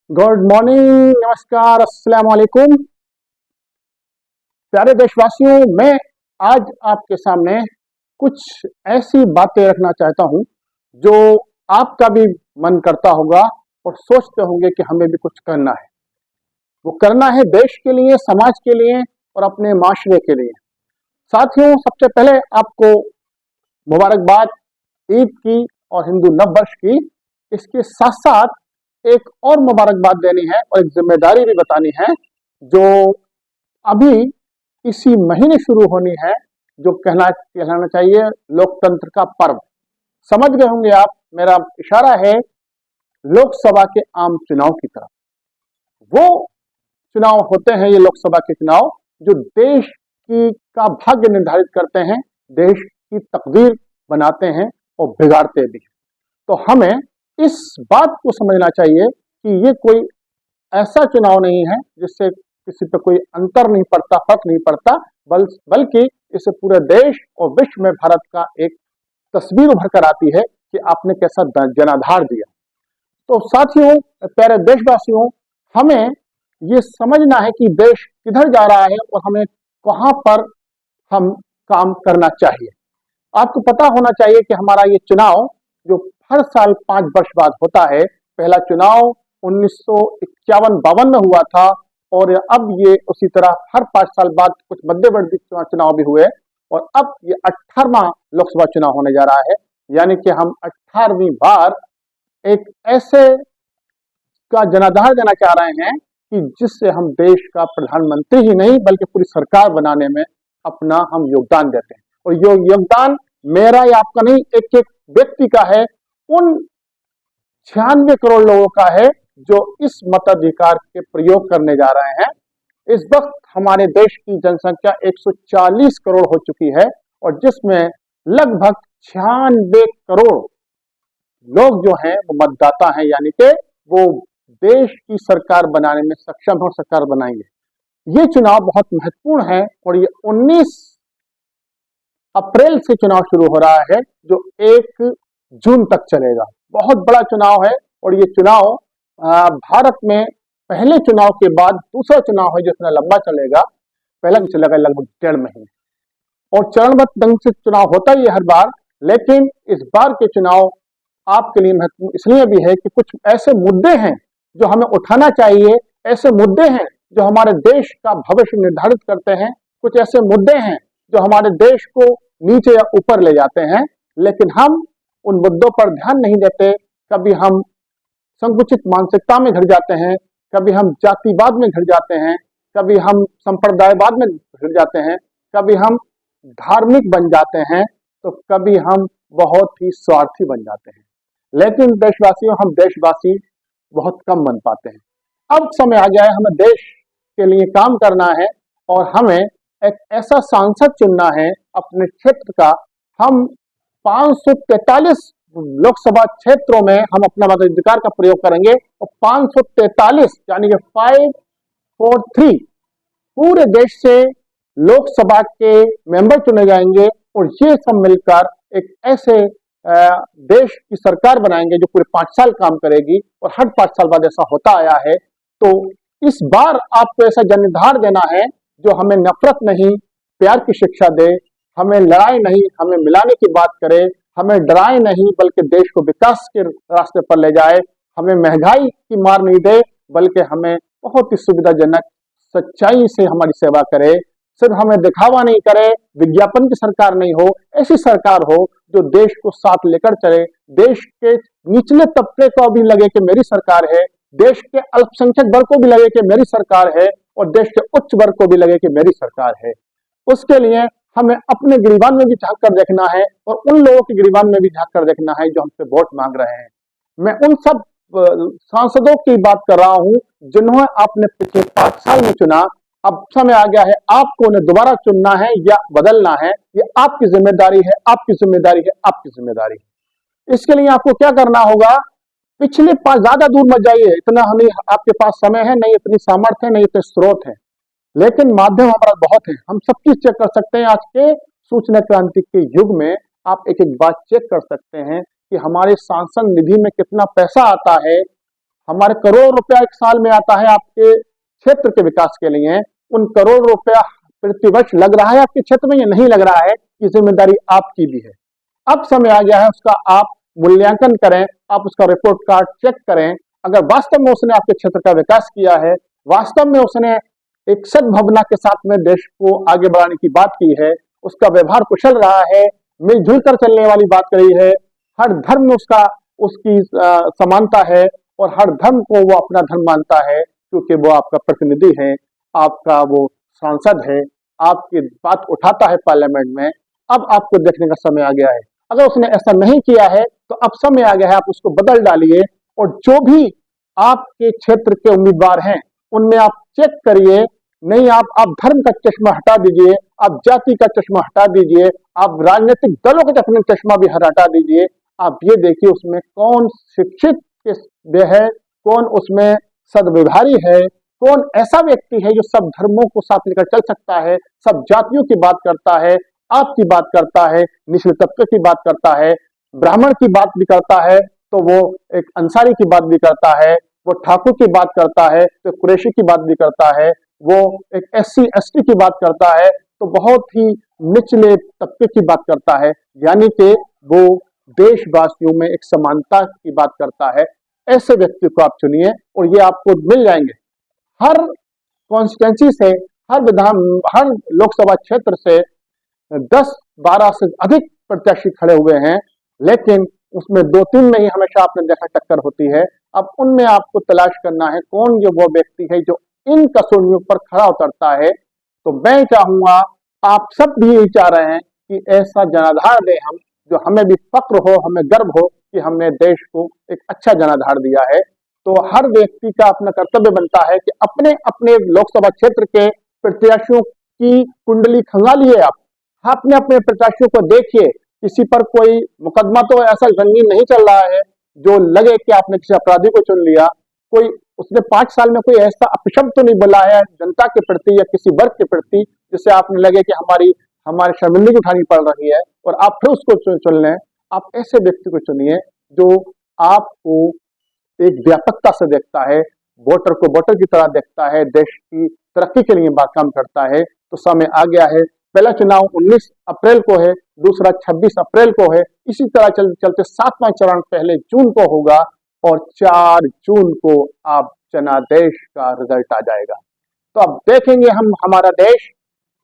Good morning, नमस्कार, अस्सलाम वालेकुम। प्यारे देशवासियों, मैं आज आपके सामने कुछ ऐसी बातें रखना चाहता हूं जो आपका भी मन करता होगा और सोचते होंगे कि हमें भी कुछ करना है। वो करना है देश के लिए, समाज के लिए और अपने माशरे के लिए। साथियों, सबसे पहले आपको मुबारकबाद ईद की और हिंदू नव वर्ष की। इसके साथ साथ एक और मुबारकबाद देनी है और एक जिम्मेदारी भी बतानी है जो अभी इसी महीने शुरू होनी है, जो कहलाना चाहिए लोकतंत्र का पर्व। समझ गए होंगे आप, मेरा इशारा है लोकसभा के आम चुनाव की तरफ। वो चुनाव होते हैं, ये लोकसभा के चुनाव, जो देश की का भाग्य निर्धारित करते हैं, देश की तकदीर बनाते हैं और बिगाड़ते भी। तो हमें इस बात को समझना चाहिए कि ये कोई ऐसा चुनाव नहीं है जिससे किसी पे कोई अंतर नहीं पड़ता, फर्क नहीं पड़ता, बल्कि इससे पूरे देश और विश्व में भारत का एक तस्वीर उभर कर आती है कि आपने कैसा जनाधार दिया। तो साथियों, प्यारे देशवासियों, हमें ये समझना है कि देश किधर जा रहा है और हमें कहां पर हम काम करना चाहिए। आपको पता होना चाहिए कि हमारा ये चुनाव जो हर साल 5 वर्ष बाद होता है, पहला चुनाव 1951-52 में हुआ था और अब ये उसी तरह हर 5 साल बाद कुछ मध्यवर्ती चुनाव भी हुए और अब ये 18वां लोकसभा चुनाव होने जा रहा है। यानी कि हम 18वीं बार एक ऐसे का जनाधार देना चाह रहे हैं कि जिससे हम देश का प्रधानमंत्री ही नहीं बल्कि पूरी सरकार बनाने में अपना हम योगदान देते हैं। और ये योगदान मेरा या आपका नहीं, एक एक व्यक्ति का है, उन 96 करोड़ लोगों का है जो इस मताधिकार के प्रयोग करने जा रहे हैं। इस वक्त हमारे देश की जनसंख्या 140 करोड़ हो चुकी है और जिसमें लगभग 96 करोड़ लोग जो हैं वो मतदाता हैं, यानी कि वो देश की सरकार बनाने में सक्षम हो, सरकार बनाएंगे। ये चुनाव बहुत महत्वपूर्ण है और ये 19 अप्रैल से चुनाव शुरू हो रहा है जो 1 जून तक चलेगा। बहुत बड़ा चुनाव है और ये चुनाव भारत में पहले चुनाव के बाद दूसरा चुनाव है जिसमें लंबा चलेगा। पहला चलेगा लगभग 1.5 महीने और चरणबद्ध ढंग से चुनाव होता ही है हर बार, लेकिन इस बार के चुनाव आपके लिए महत्वपूर्ण इसलिए भी है कि कुछ ऐसे मुद्दे हैं जो हमें उठाना चाहिए, ऐसे मुद्दे हैं जो हमारे देश का भविष्य निर्धारित करते हैं, कुछ ऐसे मुद्दे हैं जो हमारे देश को नीचे या ऊपर ले जाते हैं, लेकिन हम उन मुद्दों पर ध्यान नहीं देते। कभी हम संकुचित मानसिकता में घिर जाते हैं, कभी हम जातिवाद में घिर जाते हैं, कभी हम संप्रदायवाद में घिर जाते हैं, कभी हम धार्मिक बन जाते हैं, तो कभी हम बहुत ही स्वार्थी बन जाते हैं। लेकिन देशवासियों, हम देशवासी बहुत कम बन पाते हैं। अब समय आ गया है, हमें देश के लिए काम करना है और हमें एक ऐसा सांसद चुनना है अपने क्षेत्र का। हम 543 लोकसभा क्षेत्रों में हम अपना मताधिकार का प्रयोग करेंगे और 543 यानी कि 543 पूरे देश से लोकसभा के मेंबर चुने जाएंगे और ये सब मिलकर एक ऐसे देश की सरकार बनाएंगे जो पूरे 5 साल काम करेगी और हर 5 साल बाद ऐसा होता आया है। तो इस बार आपको ऐसा जनाधार देना है जो हमें नफरत नहीं, प्यार की शिक्षा दे, हमें लड़ाई नहीं, हमें मिलाने की बात करे, हमें डराए नहीं बल्कि देश को विकास के रास्ते पर ले जाए, हमें महंगाई की मार नहीं दे बल्कि हमें बहुत ही सुविधाजनक सच्चाई से हमारी सेवा करे, सिर्फ हमें दिखावा नहीं करे, विज्ञापन की सरकार नहीं हो, ऐसी सरकार हो जो देश को साथ लेकर चले, देश के निचले तबके को भी लगे कि मेरी सरकार है, देश के अल्पसंख्यक वर्ग को भी लगे कि मेरी सरकार है और देश के उच्च वर्ग को भी लगे कि मेरी सरकार है। उसके लिए हमें अपने गिरीबान में भी झांक कर देखना है और उन लोगों के गिरीबान में भी झांक कर देखना है जो हमसे वोट मांग रहे हैं। मैं उन सब सांसदों की बात कर रहा हूं जिन्होंने आपने पिछले 5 साल में चुना। अब समय आ गया है आपको उन्हें दोबारा चुनना है या बदलना है। ये आपकी जिम्मेदारी है, आपकी जिम्मेदारी है, आपकी जिम्मेदारी है। इसके लिए आपको क्या करना होगा, पिछले 5 ज्यादा दूर मत जाइए, इतना नहीं आपके पास समय है, नहीं इतनी सामर्थ्य है, नहीं इतने स्रोत है, लेकिन माध्यम हमारा बहुत है। हम सब चीज चेक कर सकते हैं। आज के सूचना क्रांति के युग में आप एक एक बात चेक कर सकते हैं कि हमारे सांसद निधि में कितना पैसा आता है, हमारे करोड़ रुपया एक साल में आता है आपके क्षेत्र के विकास के लिए, उन करोड़ रुपया प्रतिवर्ष लग रहा है आपके क्षेत्र में या नहीं लग रहा है, ये जिम्मेदारी आपकी भी है। अब समय आ गया है उसका आप मूल्यांकन करें, आप उसका रिपोर्ट कार्ड चेक करें। अगर वास्तव में उसने आपके क्षेत्र का विकास किया है, वास्तव में उसने एक सद्भावना के साथ में देश को आगे बढ़ाने की बात की है, उसका व्यवहार कुशल रहा है, मिलजुल कर चलने वाली बात करी है, हर धर्म में उसकी समानता है और हर धर्म को वो अपना धर्म मानता है, क्योंकि वो आपका प्रतिनिधि है, आपका वो सांसद है, आपकी बात उठाता है पार्लियामेंट में। अब आपको देखने का समय आ गया है। अगर उसने ऐसा नहीं किया है तो अब समय आ गया है, आप उसको बदल डालिए और जो भी आपके क्षेत्र के उम्मीदवार हैं उनमें आप चेक करिए। नहीं, आप धर्म का चश्मा हटा दीजिए, आप जाति का चश्मा हटा दीजिए, आप राजनीतिक दलों का चश्मा भी हटा दीजिए। आप ये देखिए उसमें कौन शिक्षित है, कौन उसमें सद्व्यवहारी है, कौन ऐसा व्यक्ति है जो सब धर्मों को साथ लेकर चल सकता है, सब जातियों की बात करता है, आपकी बात करता है, निचले तबके की बात करता है, ब्राह्मण की बात भी करता है तो वो एक अंसारी की बात भी करता है, वो ठाकुर की बात करता है तो कुरैशी की बात भी करता है, वो एक SC ST की बात करता है तो बहुत ही निचले तबके की बात करता है। यानी कि वो देशवासियों में एक समानता की बात करता है। ऐसे व्यक्ति को आप चुनिए और ये आपको मिल जाएंगे। हर कॉन्स्टिट्यूंसी से, हर लोकसभा क्षेत्र से 10-12 से अधिक प्रत्याशी खड़े हुए हैं, लेकिन उसमें 2-3 में ही हमेशा आपने देखा टक्कर होती है। अब उनमें आपको तलाश करना है कौन जो वो व्यक्ति है जो इन कसौटियों पर खड़ा उतरता है। तो मैं चाहूंगा, आप सब भी यही चाह रहे हैं कि ऐसा जनाधार दे हम, जो हमें भी फक्र हो, हमें गर्व हो कि हमने देश को एक अच्छा जनाधार दिया है। तो हर व्यक्ति का अपना कर्तव्य बनता है कि अपने अपने लोकसभा क्षेत्र के प्रत्याशियों की कुंडली खंगालिए। आप अपने अपने प्रत्याशियों को देखिए, किसी पर कोई मुकदमा तो ऐसा रंगीन नहीं चल रहा है जो लगे कि आपने किसी अपराधी को चुन लिया। कोई उसने 5 साल में कोई ऐसा अपशब्द तो नहीं बोला है जनता के प्रति या किसी वर्ग के प्रति जिससे आपने लगे कि हमारी शर्मिंदगी उठानी पड़ रही है और आप फिर उसको चुन लें। आप ऐसे व्यक्ति को चुनिए जो आपको एक व्यापकता से देखता है, वोटर को वोटर की तरह देखता है, देश की तरक्की के लिए काम करता है। तो समय आ गया है। पहला चुनाव 19 अप्रैल को है, दूसरा 26 अप्रैल को है। इसी तरह चलते 7वां चरण पहले जून को होगा और 4 जून को आप जनादेश का रिजल्ट आ जाएगा। तो अब देखेंगे हम हमारा देश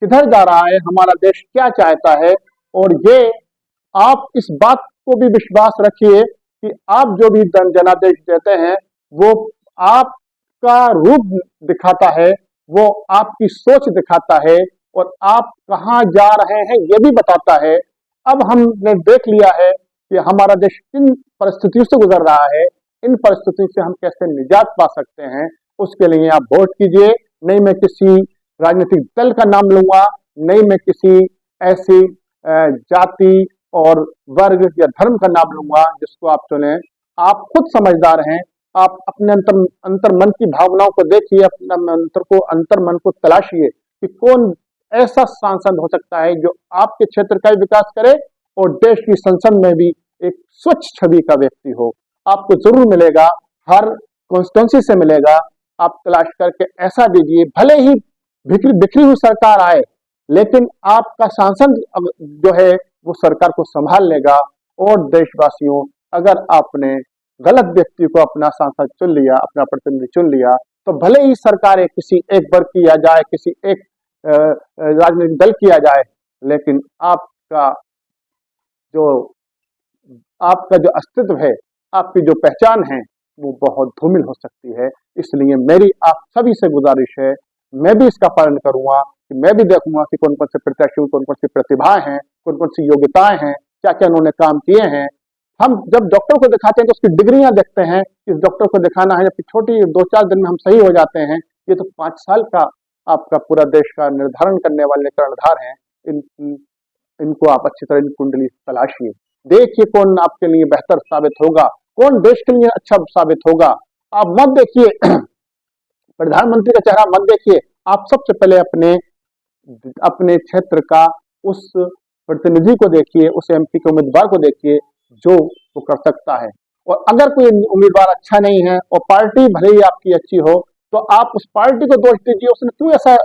किधर जा रहा है, हमारा देश क्या चाहता है। और ये आप इस बात को भी विश्वास रखिए कि आप जो भी जनादेश देते हैं वो आपका रूप दिखाता है, वो आपकी सोच दिखाता है और आप कहाँ जा रहे हैं ये भी बताता है। अब हमने देख लिया है कि हमारा देश किन परिस्थितियों से गुजर रहा है, इन परिस्थितियों से हम कैसे निजात पा सकते हैं। उसके लिए आप वोट कीजिए। नहीं मैं किसी राजनीतिक दल का नाम लूंगा, नहीं मैं किसी ऐसी जाति और वर्ग या धर्म का नाम लूंगा जिसको आप चुने। आप खुद समझदार हैं, आप अपने अंतर मन की भावनाओं को देखिए, अपने अंतर मन को तलाशिए कि कौन ऐसा सांसद हो सकता है जो आपके क्षेत्र का विकास करे और देश की संसद में भी एक स्वच्छ छवि का व्यक्ति हो। आपको जरूर मिलेगा, हर कॉन्स्टिट्यूंसी से मिलेगा। आप तलाश करके ऐसा दीजिए, भले ही बिखरी हुई सरकार आए लेकिन आपका सांसद जो है वो सरकार को संभाल लेगा। और देशवासियों, अगर आपने गलत व्यक्ति को अपना सांसद चुन लिया, अपना प्रतिनिधि चुन लिया, तो भले ही सरकार किसी एक वर्ग की आ जाए, किसी एक राजनीतिक दल किया जाए, लेकिन आपका जो अस्तित्व है, आपकी जो पहचान है वो बहुत धूमिल हो सकती है। इसलिए मेरी आप सभी से गुजारिश है, मैं भी इसका पालन करूंगा कि मैं भी देखूंगा कि कौन कौन से प्रत्याशी, कौन कौन सी प्रतिभाएं हैं, कौन कौन सी योग्यताएं हैं, क्या क्या उन्होंने काम किए हैं। हम जब डॉक्टर को दिखाते हैं तो उसकी डिग्रियां देखते हैं, इस डॉक्टर को दिखाना है, जबकि छोटी 2-4 दिन में हम सही हो जाते हैं। ये तो 5 साल का आपका पूरा देश का निर्धारण करने वाले कर्णधार हैं। इनको आप अच्छी तरह कुंडली तलाशिए, देखिए कौन आपके लिए बेहतर साबित होगा, कौन देश के लिए अच्छा साबित होगा। आप मत देखिए प्रधानमंत्री का चेहरा, मत देखिए, आप सबसे पहले अपने क्षेत्र का उस प्रतिनिधि को देखिए, उस MP के उम्मीदवार को देखिए जो वो कर सकता है। और अगर कोई उम्मीदवार अच्छा नहीं है और पार्टी भले ही आपकी अच्छी हो, तो आप उस पार्टी को दोष दीजिए, उसने क्यों ऐसा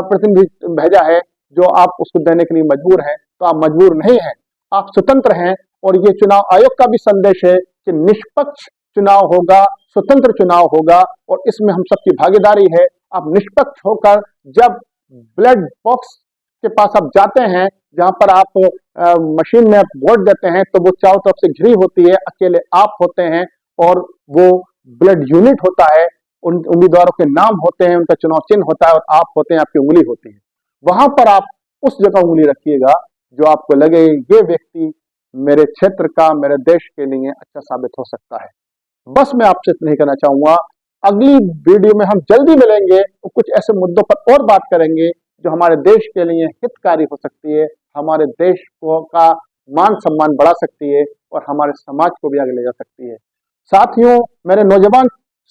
प्रतिनिधि भेजा है जो आप उसको देने के लिए मजबूर हैं। तो आप मजबूर नहीं हैं, आप स्वतंत्र हैं। और ये चुनाव आयोग का भी संदेश है कि निष्पक्ष चुनाव होगा, स्वतंत्र चुनाव होगा, और इसमें हम सबकी भागीदारी है। आप निष्पक्ष होकर जब ब्लड बॉक्स के पास आप जाते हैं, जहां पर आप मशीन में आप वोट देते हैं, तो वो चारों तरफ से घिरी होती है, अकेले आप होते हैं, और वो ब्लड यूनिट होता है, उन उम्मीदवारों के नाम होते हैं, उनका चुनाव चिन्ह होता है, और आप होते हैं, आपकी उंगली होती है। वहां पर आप उस जगह उंगली रखिएगा जो आपको लगे ये व्यक्ति मेरे क्षेत्र का, मेरे देश के लिए अच्छा साबित हो सकता है। बस मैं आपसे इतना ही कहना चाहूंगा। अगली वीडियो में हम जल्दी मिलेंगे और कुछ ऐसे मुद्दों पर और बात करेंगे जो हमारे देश के लिए हितकारी हो सकती है, हमारे देश को का मान सम्मान बढ़ा सकती है, और हमारे समाज को भी आगे ले जा सकती है। साथियों, मेरे नौजवान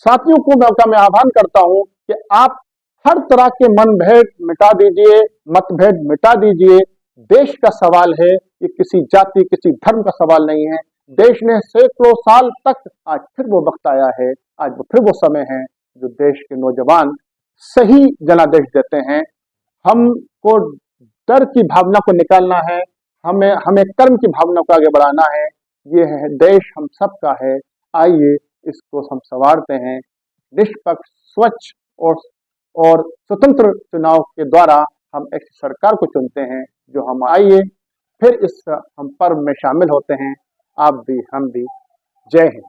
साथियों को मैं आह्वान करता हूं कि आप हर तरह के मनभेद मिटा दीजिए, मतभेद मिटा दीजिए। देश का सवाल है, ये किसी जाति, किसी धर्म का सवाल नहीं है। देश ने सैकड़ों साल तक, आज फिर वो वक्त आया है, आज फिर वो समय है जो देश के नौजवान सही जनादेश देते हैं। हमको डर की भावना को निकालना है, हमें हमें कर्म की भावना को आगे बढ़ाना है। ये है देश हम सबका है, आइए इसको हम संवारते हैं। निष्पक्ष, स्वच्छ और स्वतंत्र चुनाव के द्वारा हम एक सरकार को चुनते हैं जो हम, आइए फिर इस हम पर्व में शामिल होते हैं, आप भी हम भी। जय हिंद।